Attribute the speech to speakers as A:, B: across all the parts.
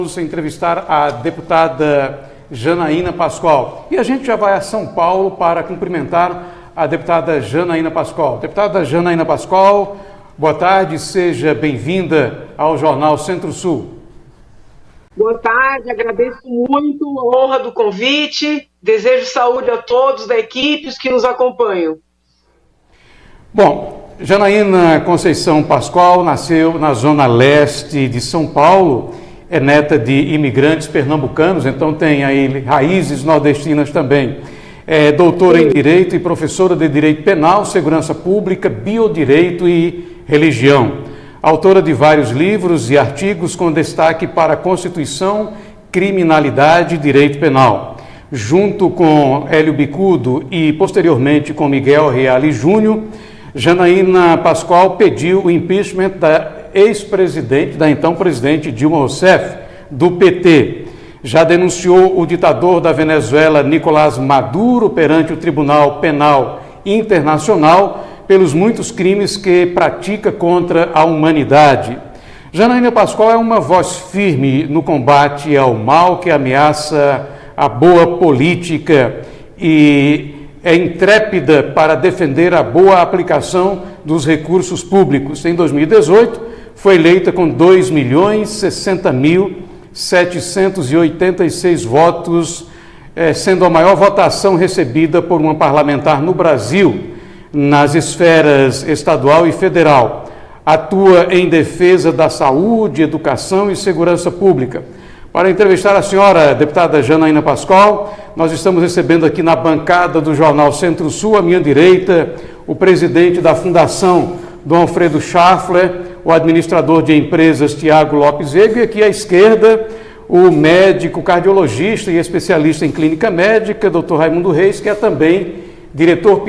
A: Vamos entrevistar a deputada Janaína Pascoal. E a gente já vai a São Paulo para cumprimentar a deputada Janaína Pascoal. Deputada Janaína Pascoal, boa tarde, seja bem-vinda ao Jornal Centro-Sul.
B: Boa tarde, agradeço muito a honra do convite, desejo saúde a todos da equipe, os que nos acompanham.
A: Bom, Janaína Conceição Pascoal nasceu na zona leste de São Paulo, é neta de imigrantes pernambucanos, então tem aí raízes nordestinas também. É doutora em Direito e professora de Direito Penal, Segurança Pública, Biodireito e Religião. Autora de vários livros e artigos com destaque para Constituição, Criminalidade e Direito Penal. Junto com Hélio Bicudo e posteriormente com Miguel Reale Júnior, Janaína Pascoal pediu o impeachment da ex-presidente, da então presidente Dilma Rousseff, do PT. Já denunciou o ditador da Venezuela, Nicolás Maduro, perante o Tribunal Penal Internacional pelos muitos crimes que pratica contra a humanidade. Janaína Pascoal é uma voz firme no combate ao mal que ameaça a boa política e é intrépida para defender a boa aplicação dos recursos públicos. Em 2018, foi eleita com 2.060.786 votos, sendo a maior votação recebida por uma parlamentar no Brasil, nas esferas estadual e federal. Atua em defesa da saúde, educação e segurança pública. Para entrevistar a senhora deputada Janaína Pascoal, nós estamos recebendo aqui na bancada do Jornal Centro-Sul, à minha direita, o presidente da Fundação Dom Alfredo Schaffler, o administrador de empresas Tiago Lopes Veiga, e aqui à esquerda, o médico cardiologista e especialista em clínica médica, Dr. Raimundo Reis, que é também diretor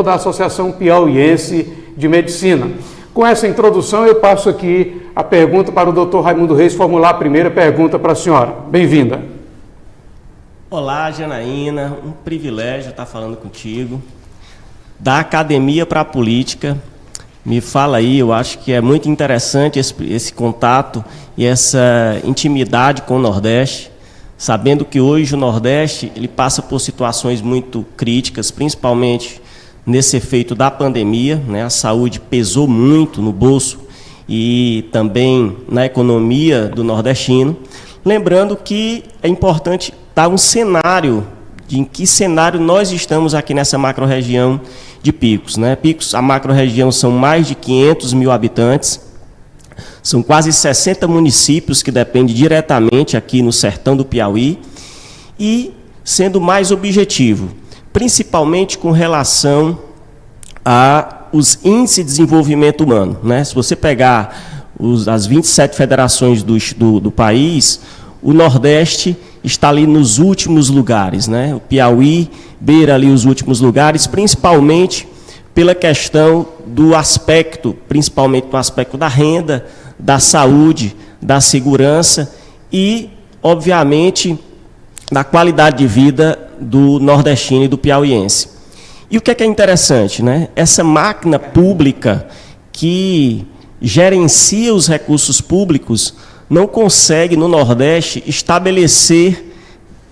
A: da Associação Piauiense de Medicina. Com essa introdução, eu passo aqui a pergunta para o Dr. Raimundo Reis formular a primeira pergunta para a senhora. Bem-vinda.
C: Olá, Janaína, um privilégio estar falando contigo. Da academia para a política, me fala aí, eu acho que é muito interessante esse contato e essa intimidade com o Nordeste, sabendo que hoje o Nordeste ele passa por situações muito críticas, principalmente nesse efeito da pandemia, né? A saúde pesou muito no bolso e também na economia do nordestino. Lembrando que é importante dar um cenário, de em que cenário nós estamos aqui nessa macro-região de Picos, né? Picos, a macro-região são mais de 500 mil habitantes, são quase 60 municípios que dependem diretamente aqui no sertão do Piauí e, sendo mais objetivo, principalmente com relação aos índices de desenvolvimento humano, né? Se você pegar as 27 federações do país, o Nordeste está ali nos últimos lugares, né? O Piauí beira ali os últimos lugares, principalmente pela questão do aspecto, principalmente do aspecto da renda, da saúde, da segurança e, obviamente, da qualidade de vida do nordestino e do piauiense. E o que é interessante, né? Essa máquina pública que gerencia os recursos públicos não consegue, no Nordeste, estabelecer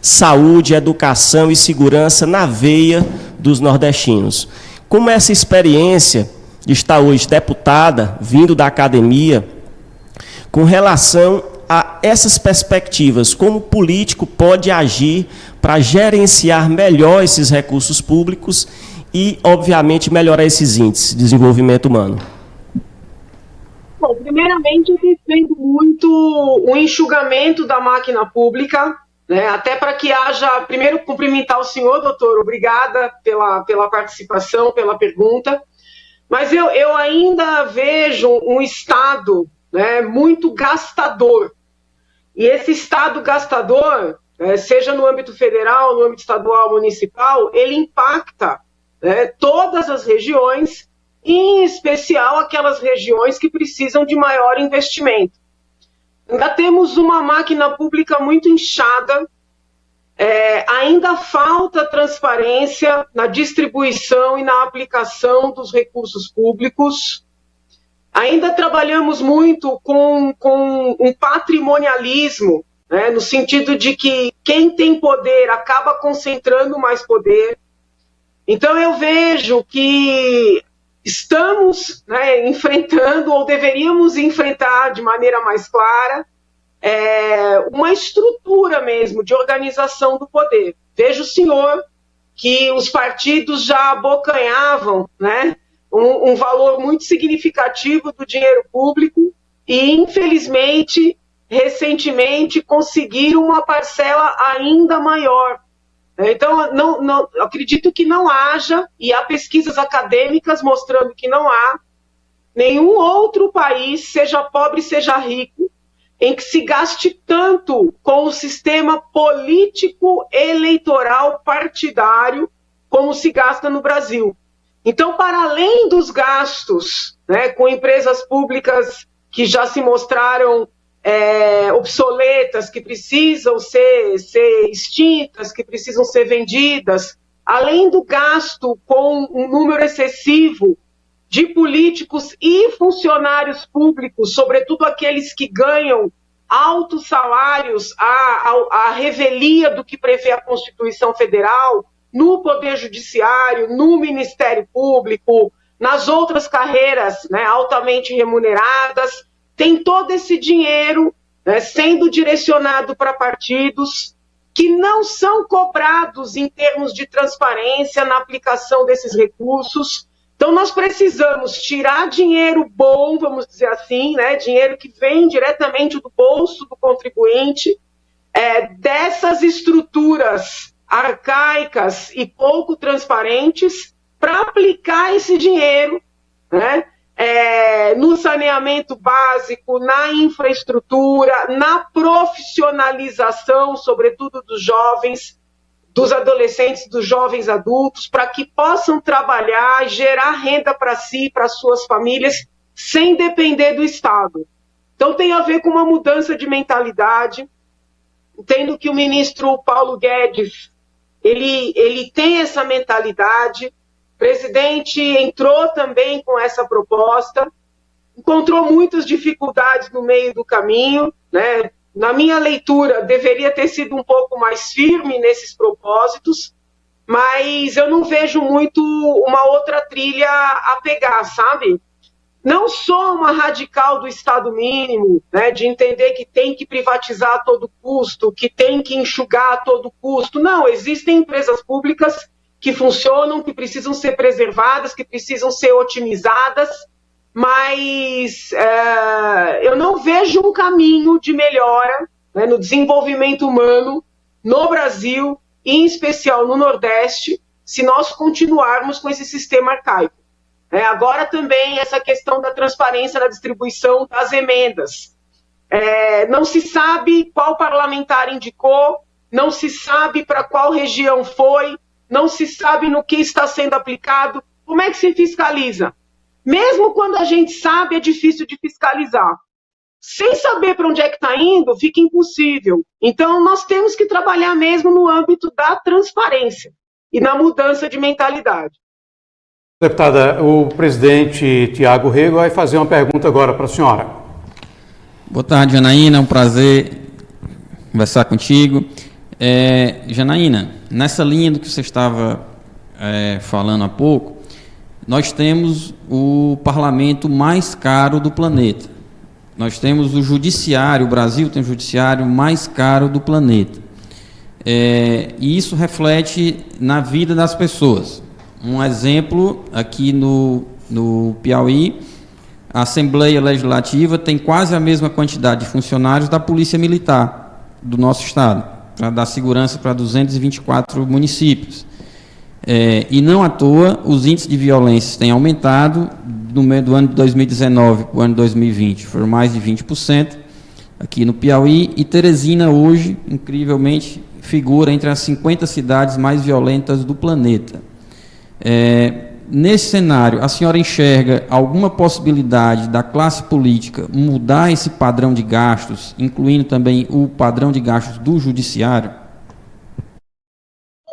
C: saúde, educação e segurança na veia dos nordestinos. Como essa experiência de estar hoje deputada, vindo da academia, com relação a essas perspectivas, como o político pode agir para gerenciar melhor esses recursos públicos e, obviamente, melhorar esses índices de desenvolvimento humano?
B: Bom, primeiramente, eu defendo muito o enxugamento da máquina pública, né, até para que haja... Primeiro, cumprimentar o senhor, doutor, obrigada pela participação, pela pergunta, mas eu ainda vejo um Estado, né, muito gastador. E esse Estado gastador, seja no âmbito federal, no âmbito estadual, municipal, ele impacta, né, todas as regiões, em especial aquelas regiões que precisam de maior investimento. Ainda temos uma máquina pública muito inchada, ainda falta transparência na distribuição e na aplicação dos recursos públicos. Ainda trabalhamos muito com um patrimonialismo, né, no sentido de que quem tem poder acaba concentrando mais poder. Então eu vejo que estamos, né, enfrentando, ou deveríamos enfrentar de maneira mais clara, uma estrutura mesmo de organização do poder. Veja o senhor que os partidos já abocanhavam, né, um valor muito significativo do dinheiro público e, infelizmente, recentemente conseguiram uma parcela ainda maior. Então, não, acredito que não haja, e há pesquisas acadêmicas mostrando que não há, nenhum outro país, seja pobre, seja rico, em que se gaste tanto com o sistema político eleitoral partidário como se gasta no Brasil. Então, para além dos gastos, né, com empresas públicas que já se mostraram obsoletas, que precisam ser extintas, que precisam ser vendidas, além do gasto com um número excessivo de políticos e funcionários públicos, sobretudo aqueles que ganham altos salários à revelia do que prevê a Constituição Federal, no Poder Judiciário, no Ministério Público, nas outras carreiras, né, altamente remuneradas, tem todo esse dinheiro, né, sendo direcionado para partidos que não são cobrados em termos de transparência na aplicação desses recursos. Então, nós precisamos tirar dinheiro bom, vamos dizer assim, né, dinheiro que vem diretamente do bolso do contribuinte, dessas estruturas arcaicas e pouco transparentes, para aplicar esse dinheiro, né, no saneamento básico, na infraestrutura, na profissionalização, sobretudo dos jovens, dos adolescentes, dos jovens adultos, para que possam trabalhar, gerar renda para si, para suas famílias, sem depender do Estado. Então tem a ver com uma mudança de mentalidade. Entendo que o ministro Paulo Guedes, ele tem essa mentalidade. O presidente entrou também com essa proposta, encontrou muitas dificuldades no meio do caminho, né? Na minha leitura, deveria ter sido um pouco mais firme nesses propósitos, mas eu não vejo muito uma outra trilha a pegar, sabe? Não sou uma radical do Estado mínimo, né, de entender que tem que privatizar a todo custo, que tem que enxugar a todo custo. Não, existem empresas públicas que funcionam, que precisam ser preservadas, que precisam ser otimizadas, mas eu não vejo um caminho de melhora, né, no desenvolvimento humano no Brasil, e em especial no Nordeste, se nós continuarmos com esse sistema arcaico. Agora também essa questão da transparência na distribuição das emendas. Não se sabe qual parlamentar indicou, não se sabe para qual região foi, não se sabe no que está sendo aplicado. Como é que se fiscaliza? Mesmo quando a gente sabe, é difícil de fiscalizar. Sem saber para onde é que está indo, fica impossível. Então, nós temos que trabalhar mesmo no âmbito da transparência e na mudança de mentalidade.
A: Deputada, o presidente Tiago Rego vai fazer uma pergunta agora para a senhora.
D: Boa tarde, Janaína. É um prazer conversar contigo. Janaína, nessa linha do que você estava falando há pouco, nós temos o parlamento mais caro do planeta. Nós temos o judiciário, o Brasil tem o judiciário mais caro do planeta. E isso reflete na vida das pessoas. Um exemplo, aqui no Piauí, a Assembleia Legislativa tem quase a mesma quantidade de funcionários da Polícia Militar do nosso estado, para dar segurança para 224 municípios. E não à toa, os índices de violência têm aumentado no meio do ano de 2019 para o ano de 2020, foram mais de 20% aqui no Piauí, e Teresina hoje, incrivelmente, figura entre as 50 cidades mais violentas do planeta. Nesse cenário, a senhora enxerga alguma possibilidade da classe política mudar esse padrão de gastos, incluindo também o padrão de gastos do judiciário?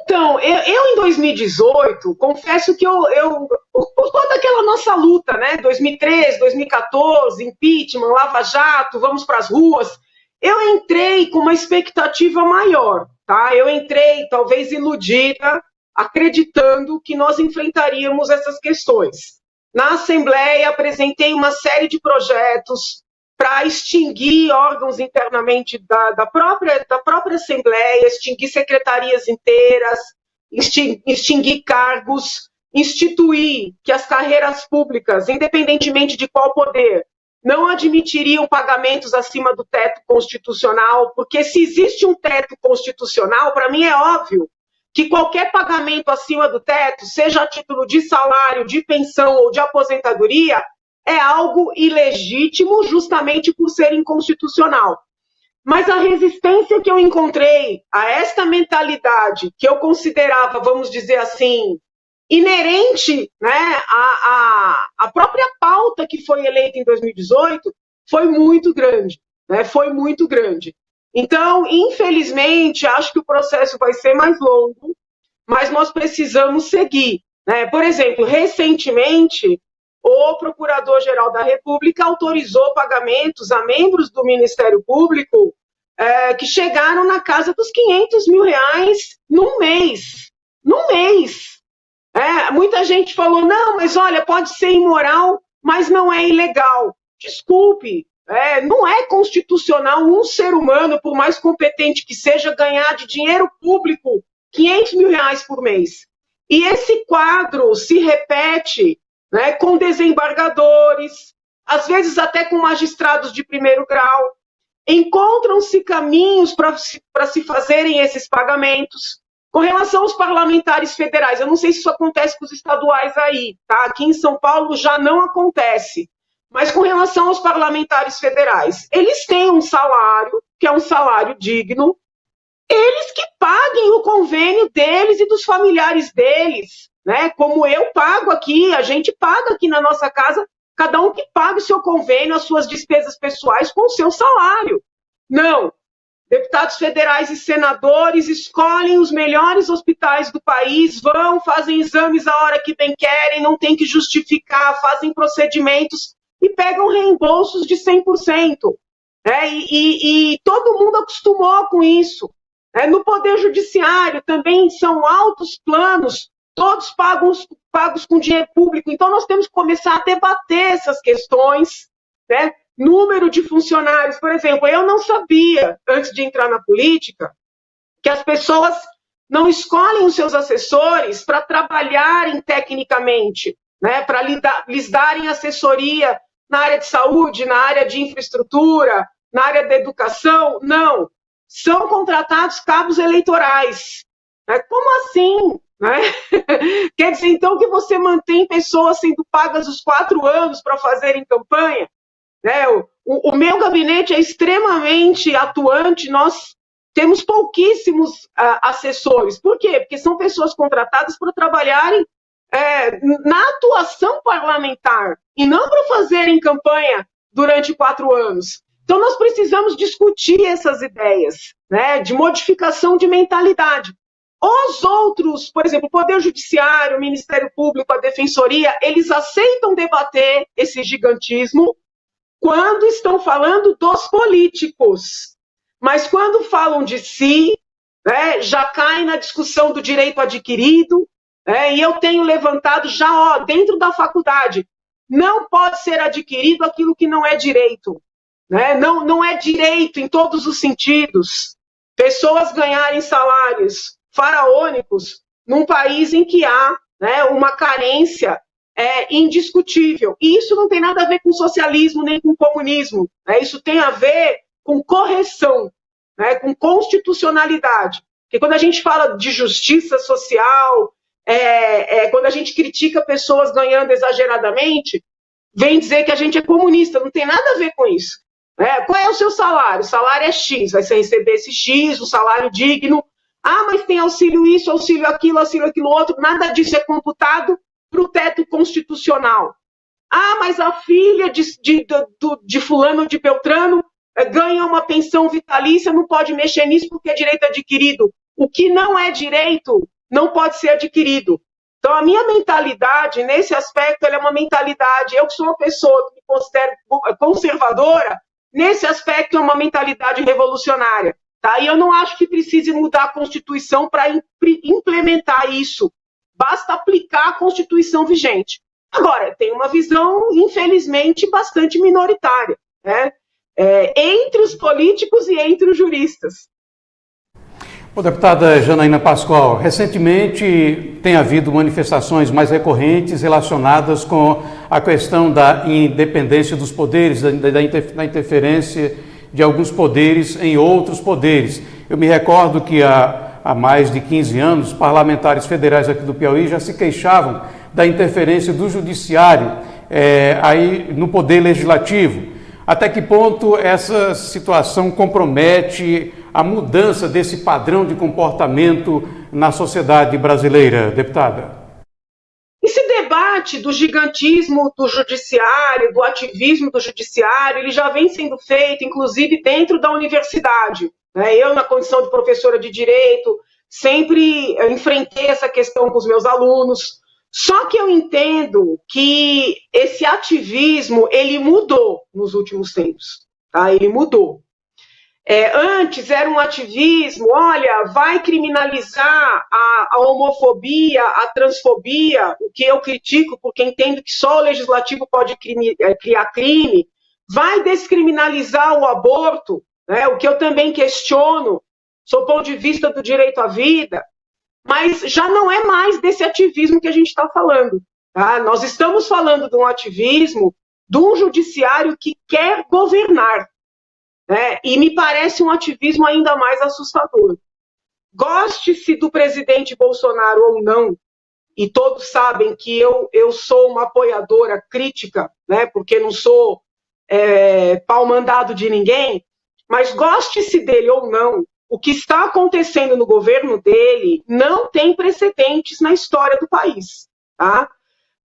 B: Então, eu em 2018, confesso que por toda aquela nossa luta, né, 2013, 2014, impeachment, Lava Jato, vamos para as ruas, eu entrei com uma expectativa maior, tá? Eu entrei talvez iludida, acreditando que nós enfrentaríamos essas questões. Na Assembleia, apresentei uma série de projetos para extinguir órgãos internamente da própria Assembleia, extinguir secretarias inteiras, extinguir cargos, instituir que as carreiras públicas, independentemente de qual poder, não admitiriam pagamentos acima do teto constitucional, porque se existe um teto constitucional, para mim é óbvio que qualquer pagamento acima do teto, seja a título de salário, de pensão ou de aposentadoria, é algo ilegítimo justamente por ser inconstitucional. Mas a resistência que eu encontrei a esta mentalidade, que eu considerava, vamos dizer assim, inerente, né, à própria pauta que foi eleita em 2018, foi muito grande, né, foi muito grande. Então, infelizmente, acho que o processo vai ser mais longo, mas nós precisamos seguir, né? Por exemplo, recentemente, o Procurador-Geral da República autorizou pagamentos a membros do Ministério Público que chegaram na casa dos R$500 mil num mês. Num mês. Muita gente falou, não, mas olha, pode ser imoral, mas não é ilegal. Desculpe, não é constitucional um ser humano, por mais competente que seja, ganhar de dinheiro público R$500 mil por mês. E esse quadro se repete, né, com desembargadores, às vezes até com magistrados de primeiro grau. Encontram-se caminhos para se fazerem esses pagamentos. Com relação aos parlamentares federais, eu não sei se isso acontece com os estaduais aí, tá? Aqui em São Paulo já não acontece. Mas com relação aos parlamentares federais, eles têm um salário, que é um salário digno, eles que paguem o convênio deles e dos familiares deles, né? Como eu pago aqui, a gente paga aqui na nossa casa, cada um que pague o seu convênio, as suas despesas pessoais com o seu salário. Não. Deputados federais e senadores escolhem os melhores hospitais do país, vão, fazem exames a hora que bem querem, não tem que justificar, fazem procedimentos e pegam reembolsos de 100%. E todo mundo acostumou com isso. No Poder Judiciário também são altos planos, todos pagos com dinheiro público. Então, nós temos que começar a debater essas questões, né? Número de funcionários, por exemplo, eu não sabia, antes de entrar na política, que as pessoas não escolhem os seus assessores para trabalharem tecnicamente, né? Para lhes darem assessoria na área de saúde, na área de infraestrutura, na área da educação. Não. São contratados cabos eleitorais. Como assim? Quer dizer, então, que você mantém pessoas sendo pagas os 4 anos para fazerem campanha? O meu gabinete é extremamente atuante, nós temos pouquíssimos assessores. Por quê? Porque são pessoas contratadas para trabalharem na atuação parlamentar e não para fazerem campanha durante 4 anos. Então, nós precisamos discutir essas ideias, né, de modificação de mentalidade. Os outros, por exemplo, o Poder Judiciário, o Ministério Público, a Defensoria, eles aceitam debater esse gigantismo quando estão falando dos políticos. Mas quando falam de si, né, já cai na discussão do direito adquirido, e eu tenho levantado já dentro da faculdade, não pode ser adquirido aquilo que não é direito. Né? Não é direito em todos os sentidos pessoas ganharem salários faraônicos num país em que há, né, uma carência indiscutível. E isso não tem nada a ver com socialismo nem com comunismo. Né? Isso tem a ver com correção, né, com constitucionalidade. Porque quando a gente fala de justiça social, quando a gente critica pessoas ganhando exageradamente, vem dizer que a gente é comunista. Não tem nada a ver com isso. Qual é o seu salário? O salário é X, vai ser receber esse X, um salário digno. Mas tem auxílio isso, auxílio aquilo outro. Nada disso é computado para o teto constitucional. Mas a filha de fulano de Beltrano ganha uma pensão vitalícia, não pode mexer nisso porque é direito adquirido. O que não é direito não pode ser adquirido. Então, a minha mentalidade, nesse aspecto, ela é uma mentalidade, eu que sou uma pessoa que me considero conservadora, nesse aspecto é uma mentalidade revolucionária. Tá? E eu não acho que precise mudar a Constituição para implementar isso. Basta aplicar a Constituição vigente. Agora, tem uma visão, infelizmente, bastante minoritária, né? Entre os políticos e entre os juristas.
A: Bom, deputada Janaína Pascoal, recentemente tem havido manifestações mais recorrentes relacionadas com a questão da independência dos poderes, da interferência de alguns poderes em outros poderes. Eu me recordo que há mais de 15 anos, parlamentares federais aqui do Piauí já se queixavam da interferência do judiciário aí no poder legislativo. Até que ponto essa situação compromete a mudança desse padrão de comportamento na sociedade brasileira, deputada?
B: Esse debate do gigantismo do judiciário, do ativismo do judiciário, ele já vem sendo feito, inclusive, dentro da universidade. Eu, na condição de professora de direito, sempre enfrentei essa questão com os meus alunos. Só que eu entendo que esse ativismo, ele mudou nos últimos tempos. Tá? Ele mudou. Antes era um ativismo, olha, vai criminalizar a homofobia, a transfobia, o que eu critico, porque entendo que só o legislativo pode criar crime, vai descriminalizar o aborto, né, o que eu também questiono, sob o ponto de vista do direito à vida, mas já não é mais desse ativismo que a gente está falando. Tá? Nós estamos falando de um ativismo, de um judiciário que quer governar. E me parece um ativismo ainda mais assustador. Goste-se do presidente Bolsonaro ou não, e todos sabem que eu sou uma apoiadora crítica, né, porque não sou pau mandado de ninguém, mas goste-se dele ou não, o que está acontecendo no governo dele não tem precedentes na história do país. Tá?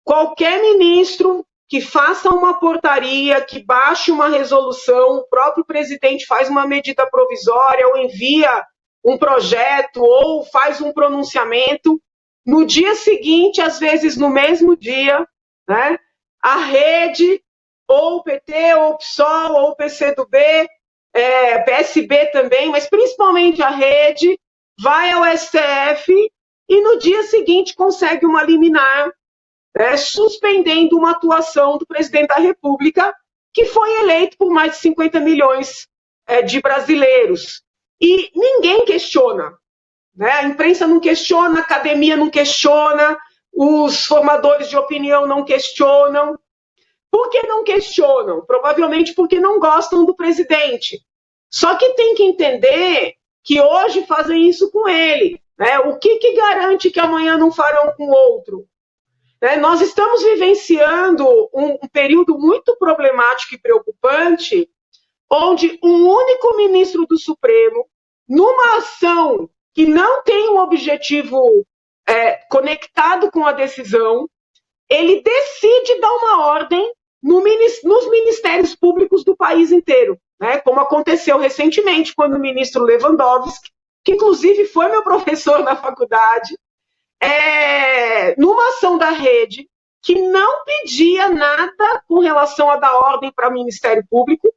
B: Qualquer ministro que faça uma portaria, que baixe uma resolução, o próprio presidente faz uma medida provisória, ou envia um projeto, ou faz um pronunciamento, no dia seguinte, às vezes no mesmo dia, né, a rede, ou o PT, ou o PSOL, ou o PCdoB, PSB também, mas principalmente a rede, vai ao STF e no dia seguinte consegue uma liminar, suspendendo uma atuação do presidente da República, que foi eleito por mais de 50 milhões de brasileiros. E ninguém questiona. A imprensa não questiona, a academia não questiona, os formadores de opinião não questionam. Por que não questionam? Provavelmente porque não gostam do presidente. Só que tem que entender que hoje fazem isso com ele. O que garante que amanhã não farão com o outro? Nós estamos vivenciando um período muito problemático e preocupante, onde um único ministro do Supremo, numa ação que não tem um objetivo conectado com a decisão, ele decide dar uma ordem nos ministérios públicos do país inteiro, como aconteceu recentemente, quando o ministro Lewandowski, que inclusive foi meu professor na faculdade, numa ação da rede, que não pedia nada com relação a dar ordem para o Ministério Público,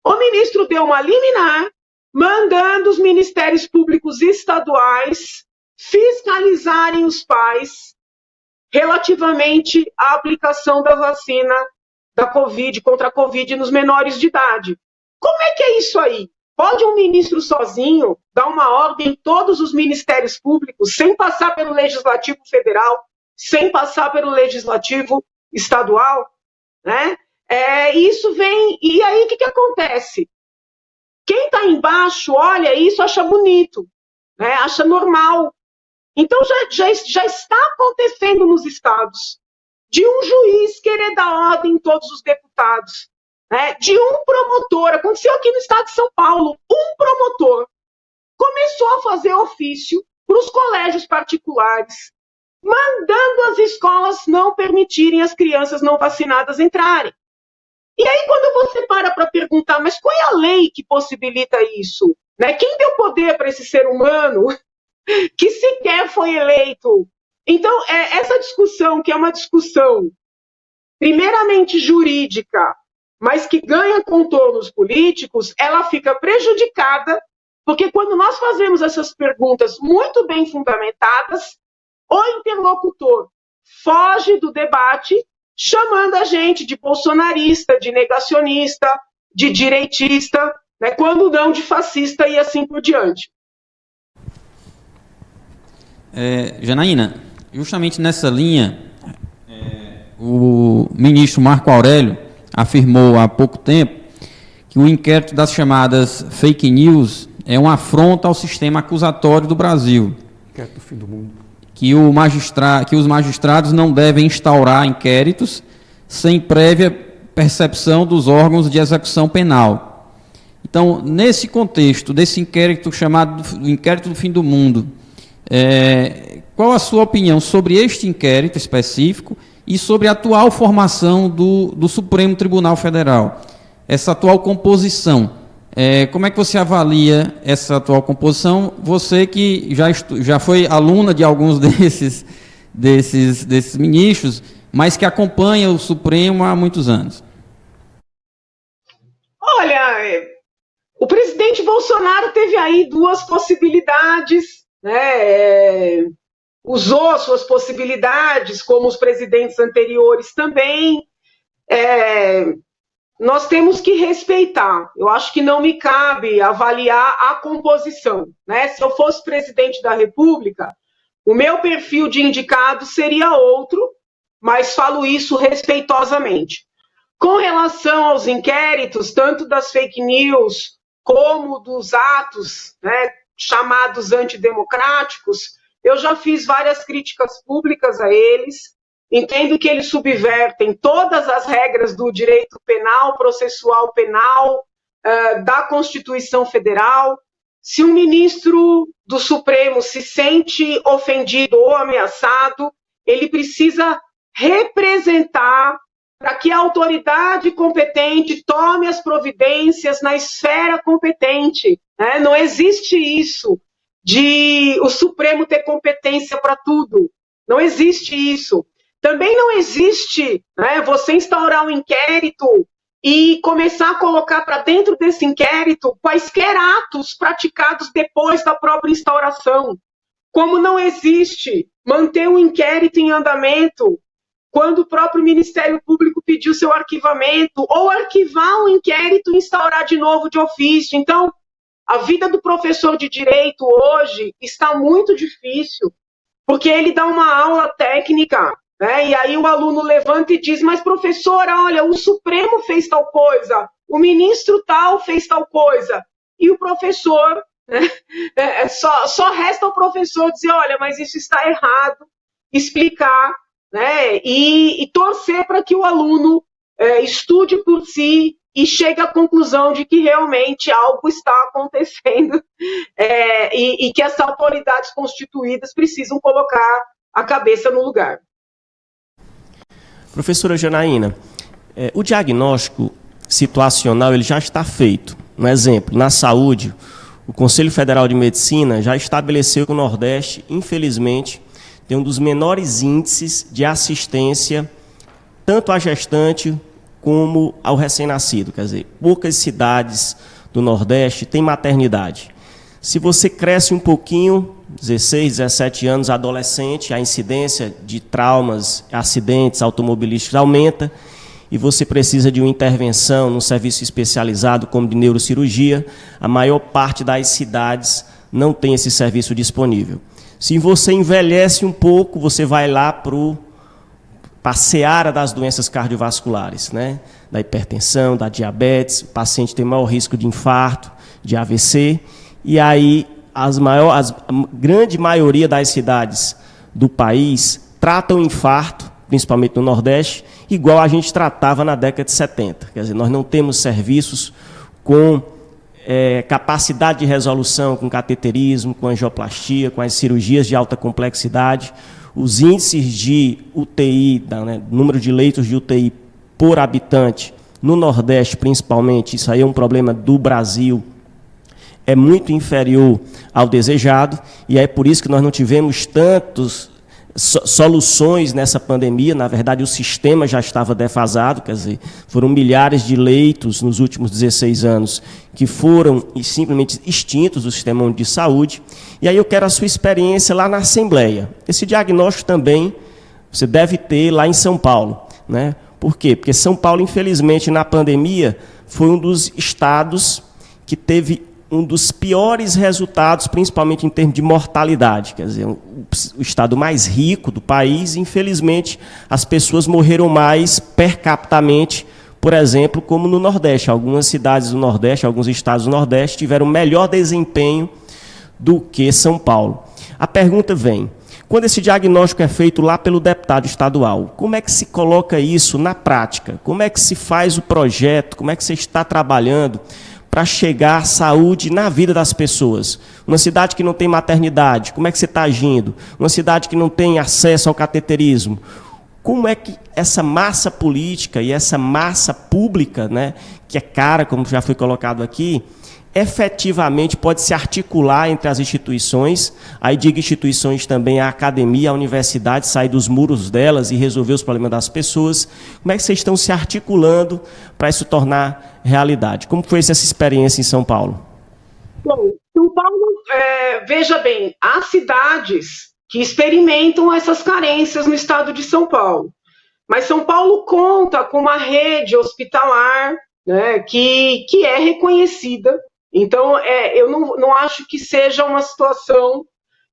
B: o ministro deu uma liminar, mandando os ministérios públicos estaduais fiscalizarem os pais relativamente à aplicação da vacina da Covid, contra a Covid nos menores de idade. Como é que é isso aí? Pode um ministro sozinho dar uma ordem em todos os ministérios públicos, sem passar pelo Legislativo Federal, sem passar pelo Legislativo Estadual? Isso vem... E aí, o que acontece? Quem está embaixo olha isso, acha bonito, acha normal. Então, já está acontecendo nos estados de um juiz querer dar ordem em todos os deputados, de um promotor. Aconteceu aqui no estado de São Paulo, um promotor começou a fazer ofício para os colégios particulares, mandando as escolas não permitirem as crianças não vacinadas entrarem. E aí, quando você para perguntar, mas qual é a lei que possibilita isso? Quem deu poder para esse ser humano que sequer foi eleito. Então, essa discussão, que é uma discussão primeiramente jurídica, mas que ganha contornos políticos, ela fica prejudicada, porque quando nós fazemos essas perguntas muito bem fundamentadas, o interlocutor foge do debate, chamando a gente de bolsonarista, de negacionista, de direitista, né, quando não de fascista e assim por diante.
D: Janaína, justamente nessa linha, o ministro Marco Aurélio afirmou há pouco tempo que o inquérito das chamadas fake news é uma afronta ao sistema acusatório do Brasil.
A: Inquérito do fim do mundo.
D: Que os magistrados não devem instaurar inquéritos sem prévia percepção dos órgãos de execução penal. Então, nesse contexto desse inquérito chamado Inquérito do Fim do Mundo, qual a sua opinião sobre este inquérito específico e sobre a atual formação do Supremo Tribunal Federal? Essa atual composição, como é que você avalia essa atual composição? Você que já foi aluna de alguns desses ministros, mas que acompanha o Supremo há muitos anos.
B: Olha, o presidente Bolsonaro teve aí duas possibilidades, né? Usou suas possibilidades, como os presidentes anteriores também. Nós temos que respeitar. Eu acho que não me cabe avaliar a composição, né? Se eu fosse presidente da República, o meu perfil de indicado seria outro, mas falo isso respeitosamente. Com relação aos inquéritos, tanto das fake news como dos atos, né, chamados antidemocráticos, eu já fiz várias críticas públicas a eles. Entendo que eles subvertem todas as regras do direito penal, processual penal, da Constituição Federal. Se um ministro do Supremo se sente ofendido ou ameaçado, ele precisa representar para que a autoridade competente tome as providências na esfera competente, né? Não existe isso de o Supremo ter competência para tudo. Não existe isso. Também não existe, né, você instaurar um inquérito e começar a colocar para dentro desse inquérito quaisquer atos praticados depois da própria instauração. Como não existe manter um inquérito em andamento quando o próprio Ministério Público pediu seu arquivamento, ou arquivar um inquérito e instaurar de novo de ofício. Então, a vida do professor de direito hoje está muito difícil, porque ele dá uma aula técnica, né? E aí o aluno levanta e diz, mas professora, olha, o Supremo fez tal coisa, o ministro tal fez tal coisa, e o professor, né, só resta ao professor dizer, olha, mas isso está errado, explicar, né, e torcer para que o aluno estude por si e chegue à conclusão de que realmente algo está acontecendo e que as autoridades constituídas precisam colocar a cabeça no lugar.
C: Professora Janaína, o diagnóstico situacional ele já está feito. Um exemplo, na saúde, o Conselho Federal de Medicina já estabeleceu que o Nordeste, infelizmente, tem um dos menores índices de assistência tanto à gestante como ao recém-nascido. Quer dizer, poucas cidades do Nordeste têm maternidade. Se você cresce um pouquinho, 16, 17 anos, adolescente, a incidência de traumas, acidentes automobilísticos aumenta e você precisa de uma intervenção num serviço especializado como de neurocirurgia, a maior parte das cidades não tem esse serviço disponível. Se você envelhece um pouco, você vai lá para a seara das doenças cardiovasculares, né? Da hipertensão, da diabetes, o paciente tem maior risco de infarto, de AVC, e aí a grande maioria das cidades do país tratam infarto, principalmente no Nordeste, igual a gente tratava na década de 70. Quer dizer, nós não temos serviços com capacidade de resolução, com cateterismo, com angioplastia, com as cirurgias de alta complexidade. Os índices de UTI, número de leitos de UTI por habitante, no Nordeste principalmente, isso aí é um problema do Brasil, é muito inferior ao desejado, e é por isso que nós não tivemos tantos soluções nessa pandemia. Na verdade, o sistema já estava defasado, quer dizer, foram milhares de leitos nos últimos 16 anos que foram simplesmente extintos do sistema de saúde. E aí eu quero a sua experiência lá na Assembleia. Esse diagnóstico também você deve ter lá em São Paulo, né? Por quê? Porque São Paulo, infelizmente, na pandemia, foi um dos estados que teve um dos piores resultados, principalmente em termos de mortalidade. Quer dizer, o estado mais rico do país, infelizmente, as pessoas morreram mais per capitamente, por exemplo, como no Nordeste. Algumas cidades do Nordeste, alguns estados do Nordeste tiveram melhor desempenho do que São Paulo. A pergunta vem: quando esse diagnóstico é feito lá pelo deputado estadual, como é que se coloca isso na prática? Como é que se faz o projeto? Como é que você está trabalhando para chegar à saúde na vida das pessoas? Uma cidade que não tem maternidade, como é que você está agindo? Uma cidade que não tem acesso ao cateterismo, como é que essa massa política e essa massa pública, né, que é cara, como já foi colocado aqui, efetivamente pode se articular entre as instituições? Aí digo instituições também, a academia, a universidade, sair dos muros delas e resolver os problemas das pessoas. Como é que vocês estão se articulando para isso tornar realidade? Como foi essa experiência em São Paulo?
B: Bom, São Paulo, veja bem, há cidades que experimentam essas carências no estado de São Paulo. Mas São Paulo conta com uma rede hospitalar, né, que é reconhecida. Então, eu não acho que seja uma situação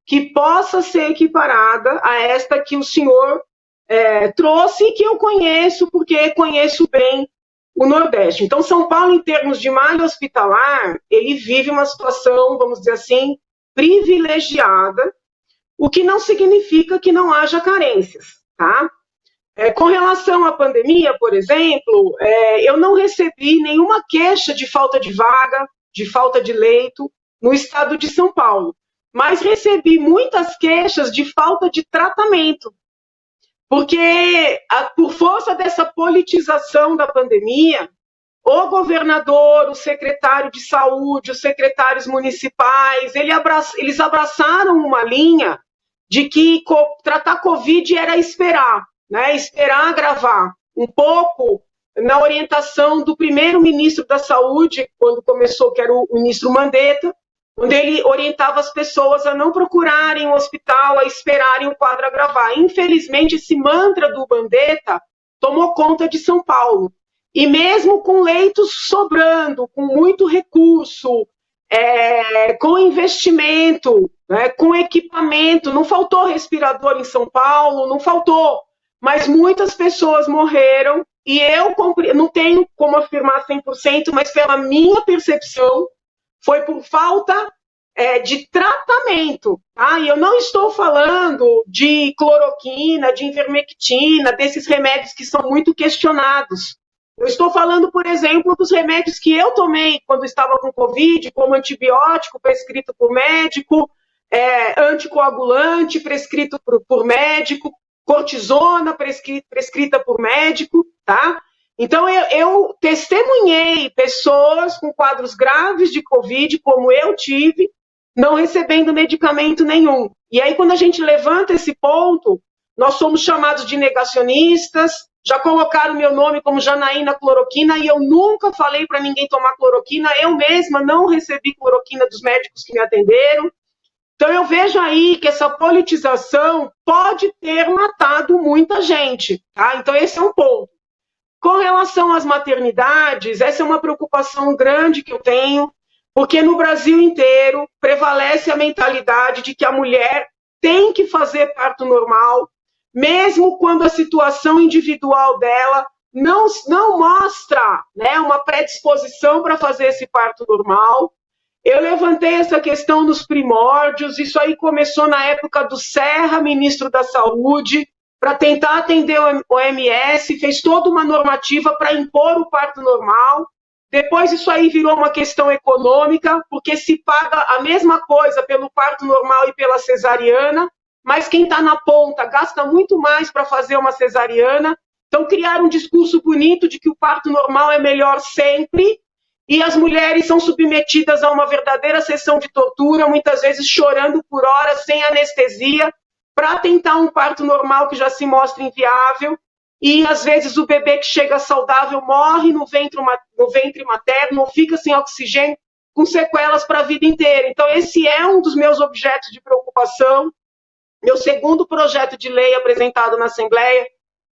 B: que possa ser equiparada a esta que o senhor trouxe e que eu conheço, porque conheço bem o Nordeste. Então, São Paulo, em termos de malha hospitalar, ele vive uma situação, vamos dizer assim, privilegiada, o que não significa que não haja carências, tá? Com relação à pandemia, por exemplo, eu não recebi nenhuma queixa de falta de vaga, de falta de leito no estado de São Paulo, mas recebi muitas queixas de falta de tratamento, porque por força dessa politização da pandemia, o governador, o secretário de saúde, os secretários municipais, eles abraçaram uma linha de que tratar Covid era esperar, né? Esperar agravar um pouco na orientação do primeiro-ministro da Saúde, quando começou, que era o ministro Mandetta, onde ele orientava as pessoas a não procurarem o hospital, a esperarem o quadro agravar. Infelizmente, esse mantra do Mandetta tomou conta de São Paulo. E mesmo com leitos sobrando, com muito recurso, com investimento, né, com equipamento, não faltou respirador em São Paulo, não faltou, mas muitas pessoas morreram. E eu não tenho como afirmar 100%, mas pela minha percepção, foi por falta de tratamento. Tá? E eu não estou falando de cloroquina, de ivermectina, desses remédios que são muito questionados. Eu estou falando, por exemplo, dos remédios que eu tomei quando estava com Covid, como antibiótico prescrito por médico, anticoagulante prescrito por médico, cortisona prescrita por médico, tá? Então, eu testemunhei pessoas com quadros graves de Covid, como eu tive, não recebendo medicamento nenhum. E aí, quando a gente levanta esse ponto, nós somos chamados de negacionistas, já colocaram meu nome como Janaína Cloroquina, e eu nunca falei para ninguém tomar cloroquina, eu mesma não recebi cloroquina dos médicos que me atenderam. Então, eu vejo aí que essa politização pode ter matado muita gente, tá? Então, esse é um ponto. Com relação às maternidades, essa é uma preocupação grande que eu tenho, porque no Brasil inteiro prevalece a mentalidade de que a mulher tem que fazer parto normal, mesmo quando a situação individual dela não mostra, né, uma predisposição para fazer esse parto normal. Eu levantei essa questão nos primórdios, isso aí começou na época do Serra, ministro da Saúde, para tentar atender o OMS, fez toda uma normativa para impor o parto normal. Depois isso aí virou uma questão econômica, porque se paga a mesma coisa pelo parto normal e pela cesariana, mas quem está na ponta gasta muito mais para fazer uma cesariana. Então criaram um discurso bonito de que o parto normal é melhor sempre, e as mulheres são submetidas a uma verdadeira sessão de tortura, muitas vezes chorando por horas, sem anestesia, para tentar um parto normal que já se mostra inviável, e às vezes o bebê que chega saudável morre no ventre materno, ou fica sem oxigênio, com sequelas para a vida inteira. Então esse é um dos meus objetos de preocupação. Meu segundo projeto de lei apresentado na Assembleia,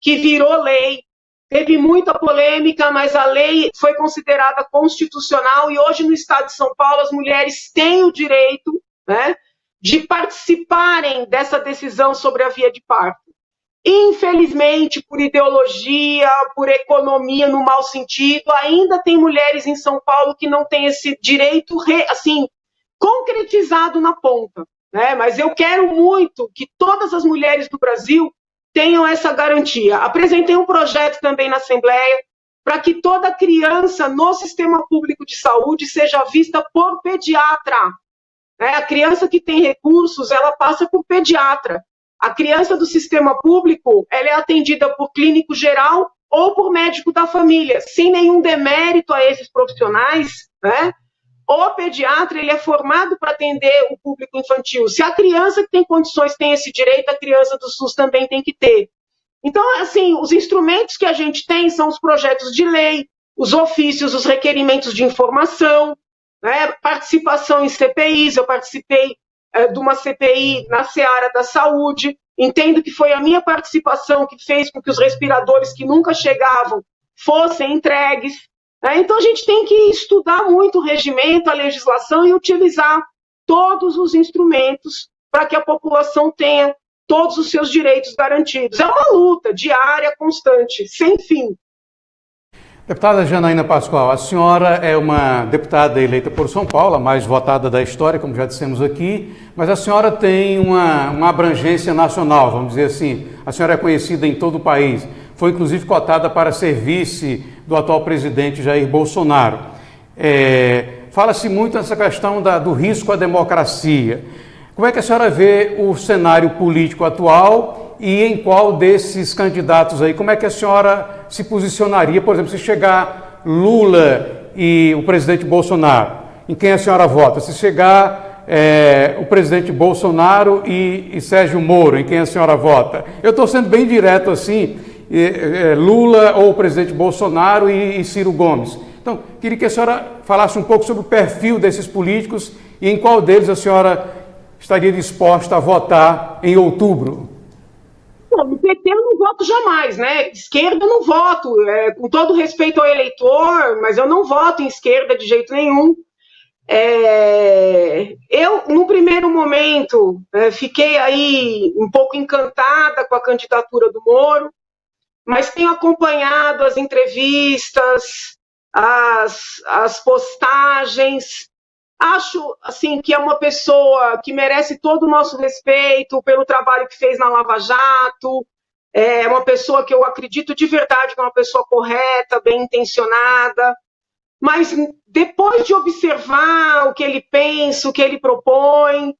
B: que virou lei, teve muita polêmica, mas a lei foi considerada constitucional e hoje no estado de São Paulo as mulheres têm o direito, né, de participarem dessa decisão sobre a via de parto. Infelizmente, por ideologia, por economia no mau sentido, ainda tem mulheres em São Paulo que não têm esse direito assim, concretizado na ponta, né? Mas eu quero muito que todas as mulheres do Brasil tenham essa garantia. Apresentei um projeto também na Assembleia para que toda criança no sistema público de saúde seja vista por pediatra. A criança que tem recursos, ela passa por pediatra. A criança do sistema público, ela é atendida por clínico geral ou por médico da família, sem nenhum demérito a esses profissionais, né? O pediatra, ele é formado para atender o público infantil. Se a criança que tem condições tem esse direito, a criança do SUS também tem que ter. Então, assim, os instrumentos que a gente tem são os projetos de lei, os ofícios, os requerimentos de informação, né? Participação em CPIs. Eu participei de uma CPI na seara da saúde. Entendo que foi a minha participação que fez com que os respiradores que nunca chegavam fossem entregues. Então, a gente tem que estudar muito o regimento, a legislação e utilizar todos os instrumentos para que a população tenha todos os seus direitos garantidos. É uma luta diária, constante, sem fim.
A: Deputada Janaína Pascoal, a senhora é uma deputada eleita por São Paulo, a mais votada da história, como já dissemos aqui, mas a senhora tem uma abrangência nacional, vamos dizer assim. A senhora é conhecida em todo o país. Foi, inclusive, cotada para ser vice do atual presidente Jair Bolsonaro. Fala-se muito nessa questão do risco à democracia. Como é que a senhora vê o cenário político atual e em qual desses candidatos aí, como é que a senhora se posicionaria, por exemplo, se chegar Lula e o presidente Bolsonaro, em quem a senhora vota? Se chegar o presidente Bolsonaro e Sérgio Moro, em quem a senhora vota? Eu estou sendo bem direto assim, Lula ou o presidente Bolsonaro e Ciro Gomes. Então, queria que a senhora falasse um pouco sobre o perfil desses políticos e em qual deles a senhora estaria disposta a votar em outubro.
B: No PT eu não voto jamais, né? Esquerda eu não voto, com todo respeito ao eleitor, mas eu não voto em esquerda de jeito nenhum. Eu, no primeiro momento, fiquei aí um pouco encantada com a candidatura do Moro, mas tenho acompanhado as entrevistas, as postagens. Acho, assim, que é uma pessoa que merece todo o nosso respeito pelo trabalho que fez na Lava Jato. É uma pessoa que eu acredito de verdade que é uma pessoa correta, bem intencionada. Mas depois de observar o que ele pensa, o que ele propõe,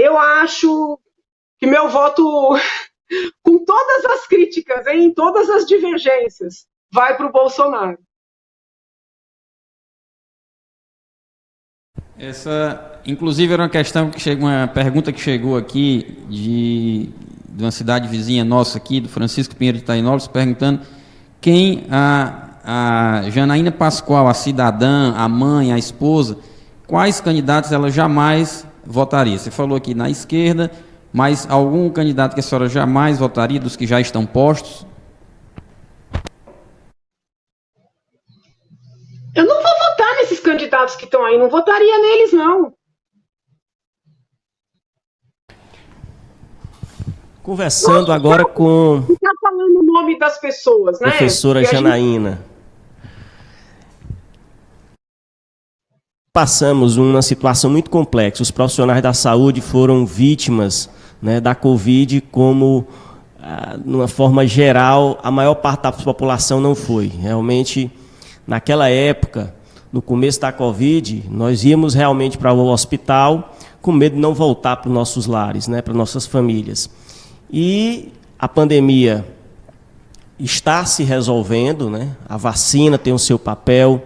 B: eu acho que meu voto, com todas as críticas, em todas as divergências, vai para o Bolsonaro.
D: Essa, inclusive, era uma pergunta que chegou aqui de uma cidade vizinha nossa aqui, do Francisco Pinheiro de Tainópolis, perguntando quem a Janaína Pascoal, a cidadã, a mãe, a esposa, quais candidatos ela jamais votaria? Você falou aqui na esquerda, mas algum candidato que a senhora jamais votaria, dos que já estão postos?
B: Eu não vou votar nesses candidatos que estão aí, não votaria neles, não.
C: Conversando agora com...
B: Você está falando o nome das pessoas, né?
C: Professora Janaína. Passamos uma situação muito complexa. Os profissionais da saúde foram vítimas, né, da Covid, como, numa forma geral, a maior parte da população não foi. Realmente... Naquela época, no começo da Covid, nós íamos realmente para o hospital com medo de não voltar para os nossos lares, né, para nossas famílias. E a pandemia está se resolvendo, né? A vacina tem o seu papel,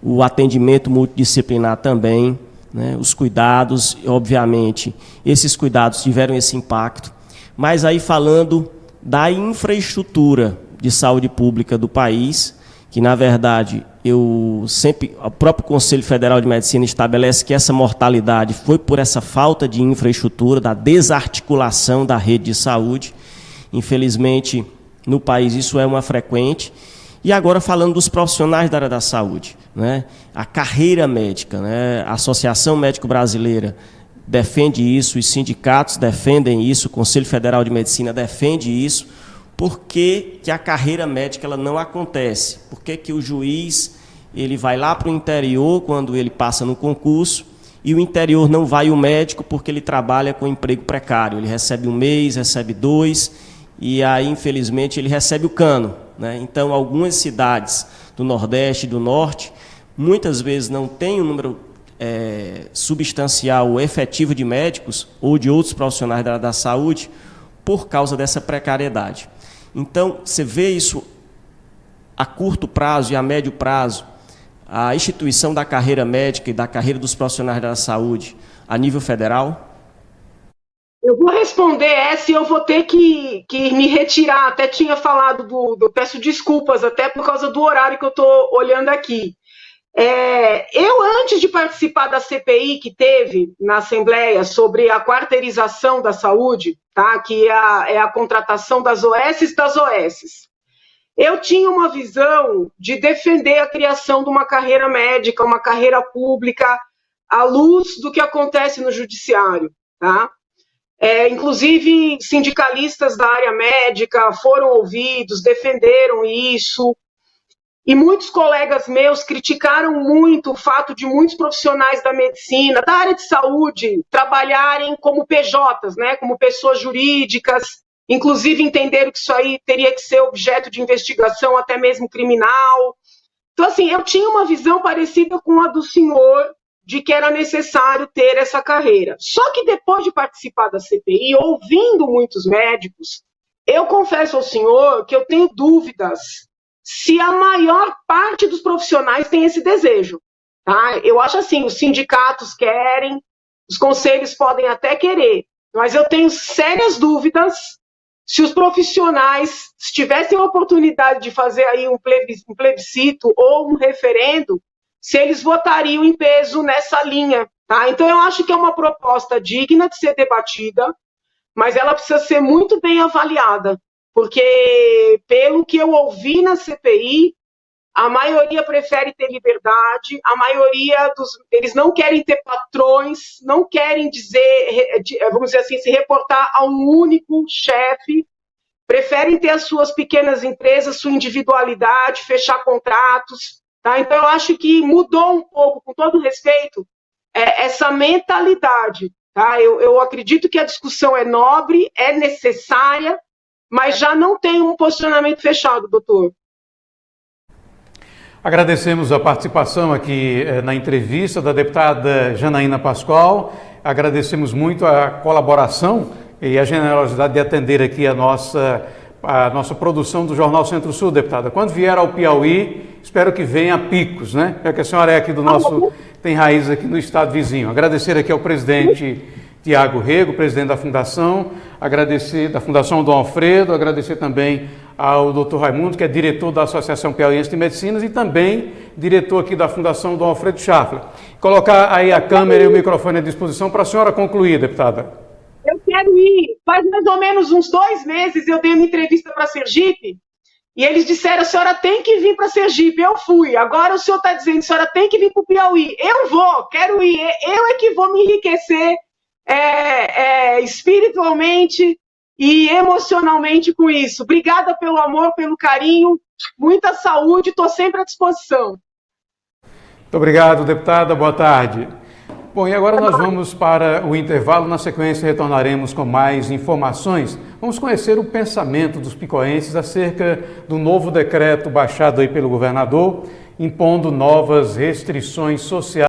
C: o atendimento multidisciplinar também, né? Os cuidados, obviamente, esses cuidados tiveram esse impacto, mas aí falando da infraestrutura de saúde pública do país, que na verdade o próprio Conselho Federal de Medicina estabelece que essa mortalidade foi por essa falta de infraestrutura, da desarticulação da rede de saúde. Infelizmente, no país isso é uma frequente. E agora falando dos profissionais da área da saúde, né? A carreira médica, né? A Associação Médico Brasileira defende isso, os sindicatos defendem isso, o Conselho Federal de Medicina defende isso. Por que a carreira médica ela não acontece? Por que o juiz ele vai lá para o interior quando ele passa no concurso e o interior não vai o médico porque ele trabalha com emprego precário? Ele recebe 1 mês, recebe 2 e aí, infelizmente, ele recebe o cano, né? Então, algumas cidades do Nordeste e do Norte, muitas vezes não tem um número substancial ou efetivo de médicos ou de outros profissionais da área da saúde por causa dessa precariedade. Então, você vê isso a curto prazo e a médio prazo, a instituição da carreira médica e da carreira dos profissionais da saúde a nível federal?
B: Eu vou responder essa e eu vou ter que me retirar. Até tinha falado peço desculpas até por causa do horário que eu estou olhando aqui. Eu, antes de participar da CPI que teve na Assembleia sobre a quarteirização da saúde, tá, que é a contratação das OS, eu tinha uma visão de defender a criação de uma carreira médica, uma carreira pública, à luz do que acontece no judiciário, tá? Inclusive, sindicalistas da área médica foram ouvidos, defenderam isso, e muitos colegas meus criticaram muito o fato de muitos profissionais da medicina, da área de saúde, trabalharem como PJs, né, como pessoas jurídicas, inclusive entenderam que isso aí teria que ser objeto de investigação, até mesmo criminal. Então, assim, eu tinha uma visão parecida com a do senhor, de que era necessário ter essa carreira. Só que depois de participar da CPI, ouvindo muitos médicos, eu confesso ao senhor que eu tenho dúvidas se a maior parte dos profissionais tem esse desejo. Tá? Eu acho assim, os sindicatos querem, os conselhos podem até querer, mas eu tenho sérias dúvidas se os profissionais, se tivessem a oportunidade de fazer aí um plebiscito ou um referendo, se eles votariam em peso nessa linha. Tá? Então, eu acho que é uma proposta digna de ser debatida, mas ela precisa ser muito bem avaliada, porque, pelo que eu ouvi na CPI, a maioria prefere ter liberdade, a maioria eles não querem ter patrões, não querem vamos dizer assim, se reportar a um único chefe, preferem ter as suas pequenas empresas, sua individualidade, fechar contratos. Tá? Então, eu acho que mudou um pouco, com todo respeito, essa mentalidade. Tá? Eu acredito que a discussão é nobre, é necessária, mas já não tem um posicionamento fechado, doutor.
A: Agradecemos a participação aqui na entrevista da deputada Janaína Pascoal, agradecemos muito a colaboração e a generosidade de atender aqui a nossa produção do Jornal Centro-Sul, deputada. Quando vier ao Piauí, espero que venha a Picos, né? Porque a senhora é aqui tem raízes aqui no estado vizinho. Agradecer aqui ao presidente Tiago Rego, presidente da Fundação, agradecer da Fundação Dom Alfredo, agradecer também ao doutor Raimundo, que é diretor da Associação Piauiense de Medicinas e também diretor aqui da Fundação Dom Alfredo Schaffler. Colocar aí a câmera e o microfone à disposição para a senhora concluir, deputada.
B: Eu quero ir. Faz mais ou menos uns 2 meses eu dei uma entrevista para Sergipe e eles disseram, a senhora tem que vir para Sergipe. Eu fui. Agora o senhor está dizendo, a senhora tem que vir para o Piauí. Eu vou, quero ir. Eu é que vou me enriquecer espiritualmente e emocionalmente com isso. Obrigada pelo amor, pelo carinho, muita saúde, estou sempre à disposição.
A: Muito obrigado, deputada. Boa tarde. Bom, e agora nós vamos para o intervalo. Na sequência, retornaremos com mais informações. Vamos conhecer o pensamento dos picoenses acerca do novo decreto baixado aí pelo governador, impondo novas restrições sociais.